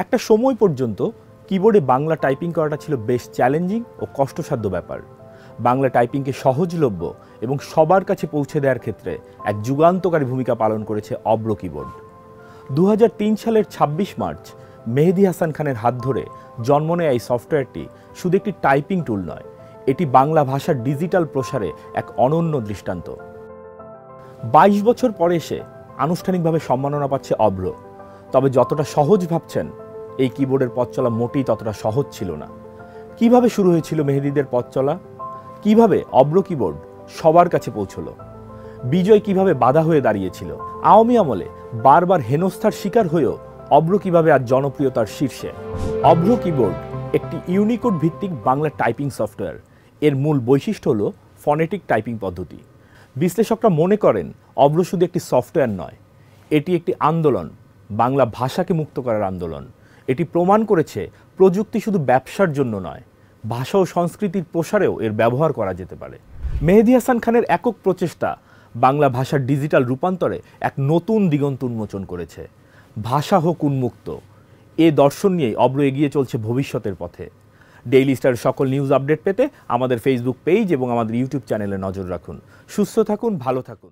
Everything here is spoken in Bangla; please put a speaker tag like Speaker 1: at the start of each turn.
Speaker 1: একটা সময় পর্যন্ত কিবোর্ডে বাংলা টাইপিং করাটা ছিল বেশ চ্যালেঞ্জিং ও কষ্টসাধ্য ব্যাপার। বাংলা টাইপিংকে সহজলভ্য এবং সবার কাছে পৌঁছে দেওয়ার ক্ষেত্রে এক যুগান্তকারী ভূমিকা পালন করেছে অব্র কিবোর্ড। 2003 সালের 26 মার্চ মেহেদী হাসান খানের হাত ধরে জন্ম নেয় এই সফটওয়্যারটি শুধু একটি টাইপিং টুল নয়, এটি বাংলা ভাষার ডিজিটাল প্রসারে এক অনন্য দৃষ্টান্ত। 22 বছর পরে এসে আনুষ্ঠানিকভাবে সম্মাননা পাচ্ছে অব্র। তবে যতটা সহজ ভাবছেন, এই কিবোর্ডের পথ চলা মোটেই ততটা সহজ ছিল না। কিভাবে শুরু হয়েছিল মেহেদীদের পথ চলা? কিভাবে অব্র কিবোর্ড সবার কাছে পৌঁছলো? বিজয় কিভাবে বাধা হয়ে দাঁড়িয়েছিল? আওয়ামী আমলে বারবার হেনস্থার শিকার হয়েও অব্র কিভাবে আজ জনপ্রিয়তার শীর্ষে? অব্র কিবোর্ড একটি ইউনিকোড ভিত্তিক বাংলা টাইপিং সফটওয়্যার। এর মূল বৈশিষ্ট্য হল ফনেটিক টাইপিং পদ্ধতি। বিশ্লেষকরা মনে করেন অব্র শুধু একটি সফটওয়্যার নয়, এটি একটি আন্দোলন, বাংলা ভাষাকে মুক্ত করার আন্দোলন। এটি প্রমাণ করেছে প্রযুক্তি শুধু ব্যবসার জন্য নয়, ভাষা ও সংস্কৃতির প্রসারেও এর ব্যবহার করা যেতে পারে। মেহেদী হাসান খানের একক প্রচেষ্টা বাংলা ভাষার ডিজিটাল রূপান্তরে এক নতুন দিগন্ত উন্মোচন করেছে। ভাষা হোক উন্মুক্ত, এ দর্শন নিয়েই অব্র এগিয়ে চলছে ভবিষ্যতের পথে। ডেইলি স্টারের সকল নিউজ আপডেট পেতে আমাদের ফেসবুক পেজ এবং আমাদের ইউটিউব চ্যানেলে নজর রাখুন। সুস্থ থাকুন, ভালো থাকুন।